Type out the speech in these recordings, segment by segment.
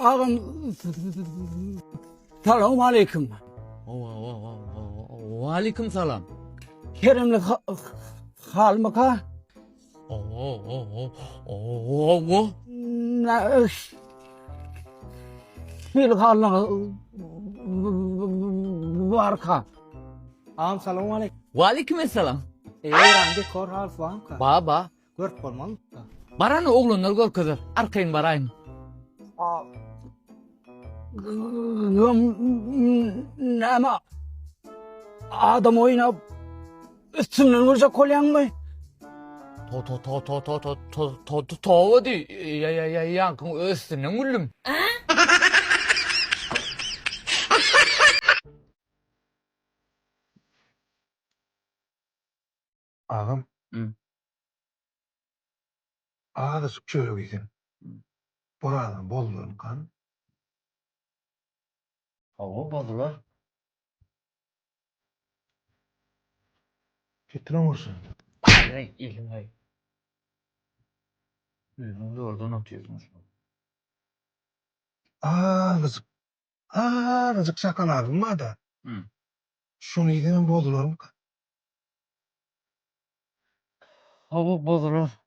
Ağam selamun aleyküm. Aleyküm selam. Kerem'le halmaka ne fil halına varka. Ağam salamu aleykum. Aleyküm selam. Rangi kor hal falan ka. Baba. Görüp bolmalı ka. Baranı oğlunlar gör kızı. Arkayın barayın. Ama adam oynap üstümden vuracak kolyan mı? Hadi. Yankın üstüne gülüm. Ağam. Hı. Ağa da şöyle gidin. Buradan bolluğun kan. Hava balılar. Getiren vursun. Hayır, ilim hayır. Yüzünüzü oradan atıyorsunuz. Rızık. Rızık sakal abim var da. Hı. Şunu gidin bolluğun kan. Hava balılar.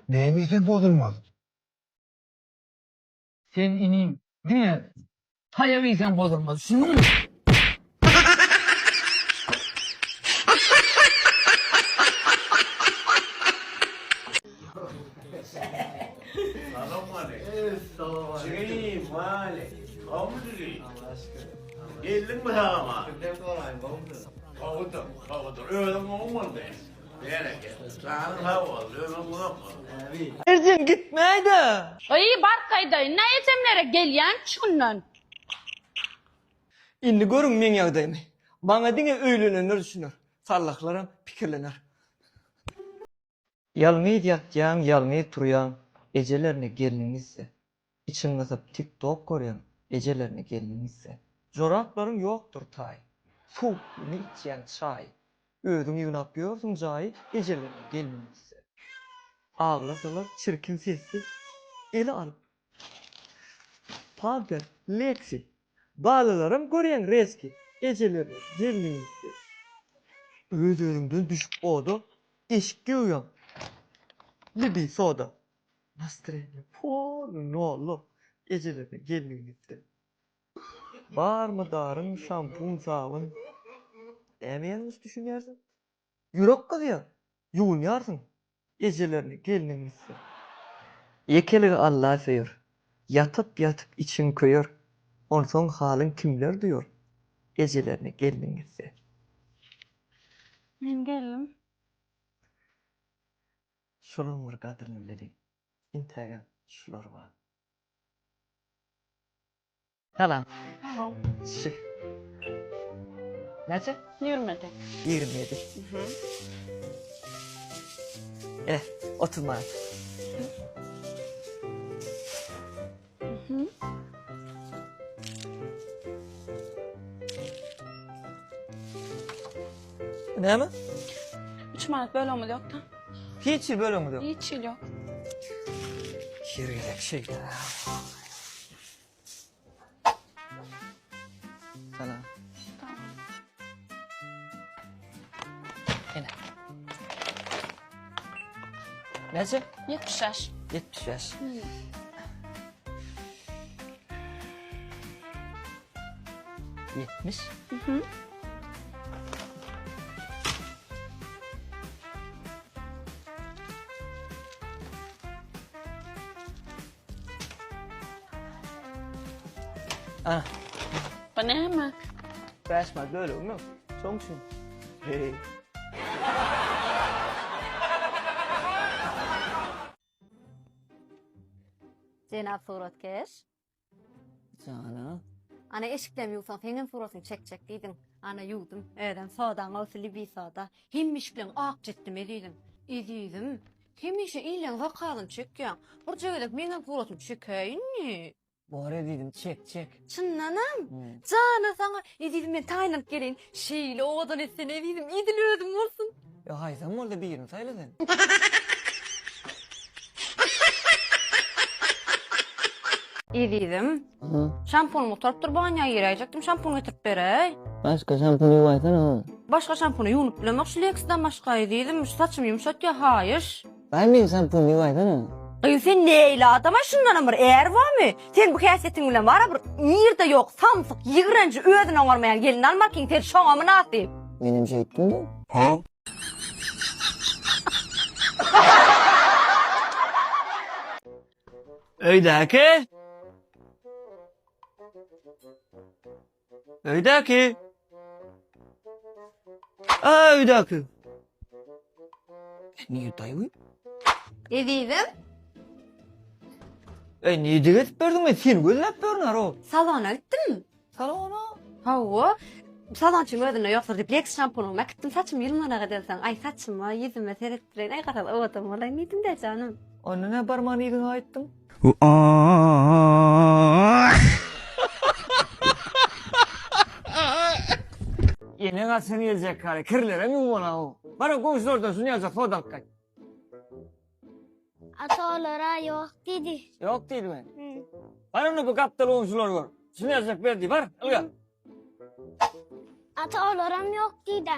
Neye gidin bozdurmalı? Sen ineyim. Ne? Hayaviysen bozulmaz. Şunu mu? Şey, mali. Kavudun. Geldin mi ama? Kavudun. Öğlen olmadı. Sana hava öğlen olmadı. Erzin gitmeydi. Ay barkayda ne etemlere gelyen şundan. İndi görün men yağdayım. Bana dine öylünenler düşünür. Sallaklarım pikirlenir. Yalnız yatacağım, yalnız duruyam. Ecelerine gelinizse. İçin nasıp TikTok koruyan. Ecelerine gelinizse. Jorakların yoktur tay. Su, ne içen çay. Ödüm yunap yiyorsun cay. Ecelerine gelinizse. Ağlasalar çirkin sesi. Ele alıp. Pamper, Lexi. Bağlılarım koruyan reski. Ecelerine gelinizse. Ödümden düşüp oda. Eşki uyan. Libi soda. Nastreni nolu. Ecelerine gelinizse. Var mı darın şampun savun? Demeyenmiş düşünüyorsun. Yürek kız ya. Yuğunarsın. Ecelerine gelinizse. Yekeli Allah seviyor. Yatıp yatıp için koyuyor. Ondan son halin kimler diyor. Ecelerine gelinizse. Ben geldim. Şular var kadının dedi. İntegan şular var. Selam. Şey. Nece? Yürümedi. 27. Oturma. Ne mi? 3 Mart böyle olmadı yok da. Hiç böyle mi diyor? Hiç yok. Kirlek şeyler. Sana. Tamam. Yine. Nece? 70 yaş. 70 yaş. 70. Ah, Bana hemen. beş böyle olmuyor. Sonuçun. Hey. Cenab suratkeş. Sana. Ana eşikten yoksan senin suratını çek deydin. Ana yudum. Öden sağdan olsa libi sağda. Hemmiş bilen ak ciddim ediydim. Ediydim. Hemişe iyilen vakalın çekken. Burca gelip menin suratını çekeyim mi? Bore dedim çek. Çınlanam. Cana sana. Ededim ben Tayland gelin. Şeyle oğadan etsene ededim. Edil ödüm olsun. Ya haysan mı orada bir yerin sayıladın? Ededim. Şampuanumu torptur banyoya girecektim. Şampuan getirip berey. Başka şampunu yuvaysana. Başka şampunu yunup bilemek şu Lex'den başka ededim. Saçım yumuşak ya hayır. Ben miyim şampunu yuvaysana? Ay sen neyle adama şundan amır eğer var mı? Sen bu kıyafetin bile var bir nirde yok samsık yığırancı ödün oğarmayan gelin almarken ter şoğa mı nasip? Benim şey ettim de. Öydeki. Öydeki. Öydeki. Niye dayı? Ededim. Niye diget verdin mi? Sen gözlep verdin o. Salona gittim mi? Salona. Hava. Salon için ödünle yoksa Replex şampuanıma gittim saçım yılmana kadar sen. Ay saçıma yüzüme seyrettireyin. Ay kadar ovadım olay neydin de canım. Onu ne parmağını yedin ayıttım? Yine kasını yiyecek kare. Kirlere mi bana o? Bana komşu oradan şunu yazacak. O dakika. Atalara yok dedi. Yok değil mi? Bana onu bu kaptalı komşular var. Şunu yazacak verdi. Var. Al gel. Atalarım yok dedi.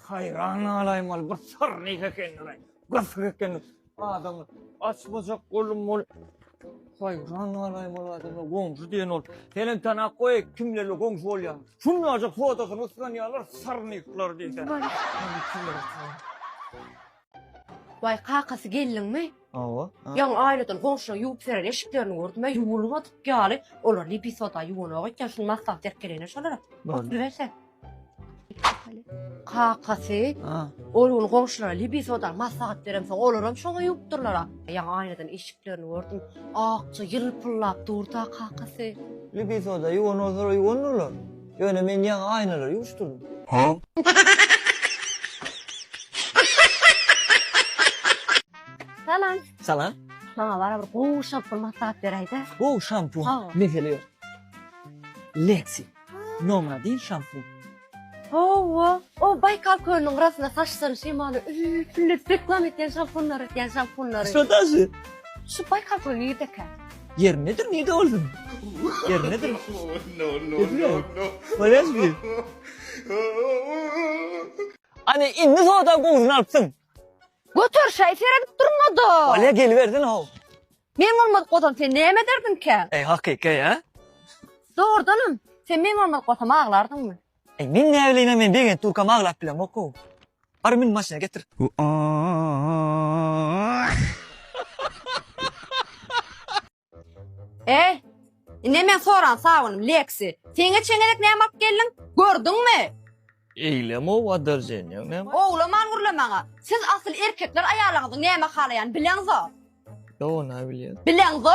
Hayran alayım al. Bir sarnıyka kendine. Gafıka kendine. Adamı açmayacak oğlum ol. Hayran alayım al adamı. Komşu diyen ol. Senin tane koy kimlerle komşu ol ya. Şunu yazacak fotosunu ıskanıyorlar. Sarnıyıklar diye. Vay kakası gelin mi? Ava. Yan aileden komşuna yuup seren eşiklerini gördüm. Ben yumulumu atıp gelip onlar lipisoda yuğuna gitken şunu masraf terkeleyine şalara. Oturuversen. Kakası. Oğlum komşulara lipisodan masraf veremsen olurum şuna yupturlara. Yan aileden eşiklerini gördüm. Akça yılpırlap durdu kakası. Lipisoda yuvan olsa yuvan olur. Yani ben yan aynaları yuvuşturdum. Salam. Salam. Sana var bir koğuş şampul masraf vereydi. Bu şampuan. Ha. Ne geliyor? Lexi. Normal değil şampuan. O Baykal Köyü'nün arasında saçlarını şeymanı üfürlüp reklam eden şampunları. Şurası. Şu Baykal Köyü'nü yedek ha. Yer nedir? Niye de oldun? Yer nedir? No. Öyle mi? Hani indi soğudan kovuzunu alpsın. Götür şey seyredip durmadı. Oraya geliverdin o. Benim olmadık otam sen neye mi derdin ki? Hakika ya. Doğrudanım. Sen benim olmadık otama ağlardın mı? Min ne evliyine men bir gün Turk'a mağlap bile moko. Arı min maşına getir. Ne men soran sağınım Lexi. Sene çengelek ne yapıp geldin? Gördün mü? Eylem o vadır senin ne? Oğlaman vurlamana. Siz asıl erkekler ayarlarınızı ne yemek halayan bileniz o. Yo ne biliyorsun? Bileniz o.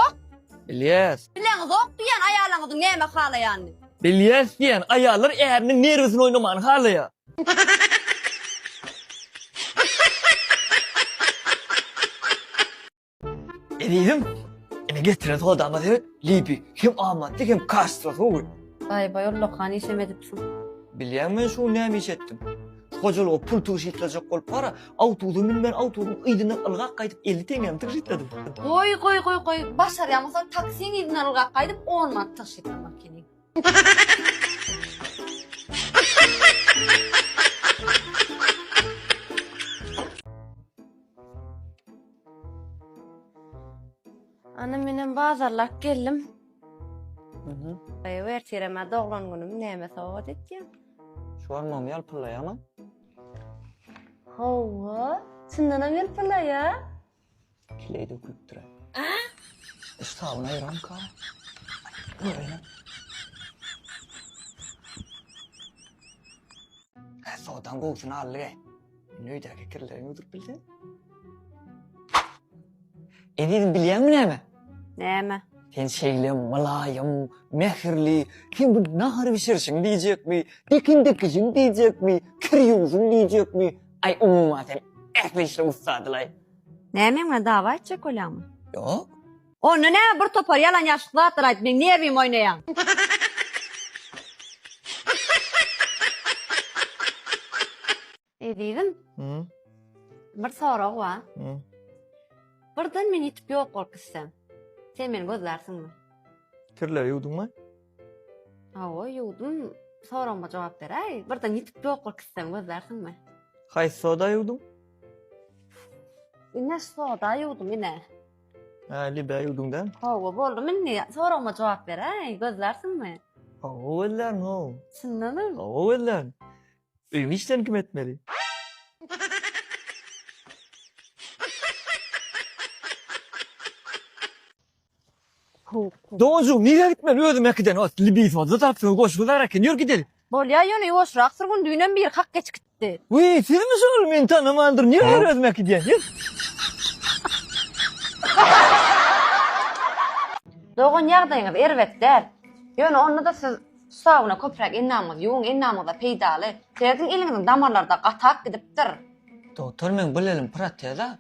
Biliyoruz. Bileniz o diyen ayarlarınızı ne yemek halayan. Biliyoruz diyen ayarlar eğerinin nervesini oynaman hala ya. Edeydim. Ene getiren o adamı evet. Libi. Hem amattı hem kastı. Ay Allah hani işemedipsin. Biliyorum ben şu ne iş ettim. Kocalı o pul tuğuş itlecek ol para. Autodumun ben autodum ıydından ılgak kaydıp 50 tengem tıkşitledim. Koy. Başar yamasa taksiyin idinden ılgak kaydıp 10 mat taşıtın makini. Anam benim bazarlak geldim. Ver tireme doğulan günüm neyme soğuk etken. Şu an mami alpırla ya ama. Hova, sındanam yalpala ya. Kileyi dökülüp durar. Sağına yaram ka. Öyle. Soğudan koğuşunu aldı ge. Nöydeki kirlerini oturup bildin. Edin biliyor musun ne mi? Neyme? Sen şeyle malayım, mehirli, kim bu nahar pişirsin diyecek mi? Dikin dikişin diyecek mi? Kır yüzün diyecek mi? Ay umumaten ehli işte ustadılay. Neyme dava edecek ola mı? Yok. Onu ne bir topar yalan yaşlıklar ayt men nervim oynayan. Ediydim. Hı? Bir sorak wa. Hı? Birden men yitip yok bolkysam. Sen meni gözlersinmi? Kirler ýudunmy? Awa ýudum. Soragma jogap beräý. Birden yitip yok bolkysam gözlersinmi? Haýsy soda ýudun? Ine soda ýudum ine. Ha, libe ýudun da. Hawa boldy men soragma jogap beräý. Gözlersinmi? O eller no. Şundanım. O eller. Öýüňi işden kim etmeli? Doğucu, niye gitmeli özüm ekiden? O libis var, zaten koşgular ekin, yürü gidelim. Bolya ýöne ýoşrak sürgün düýnen bir hak geç gitdi. Uy, siz misiniz men tanımandır, niye yürü özüm ekiden? Doğun ýagdaýyňyz erwet däl. Ýöne onda da siz sawuna köpräk ennamyz, ýuň ennamyzda peýdaly. Seziň eliňiziň damarlarda gatak gidipdir. Doktor men bilelim, prat ya da.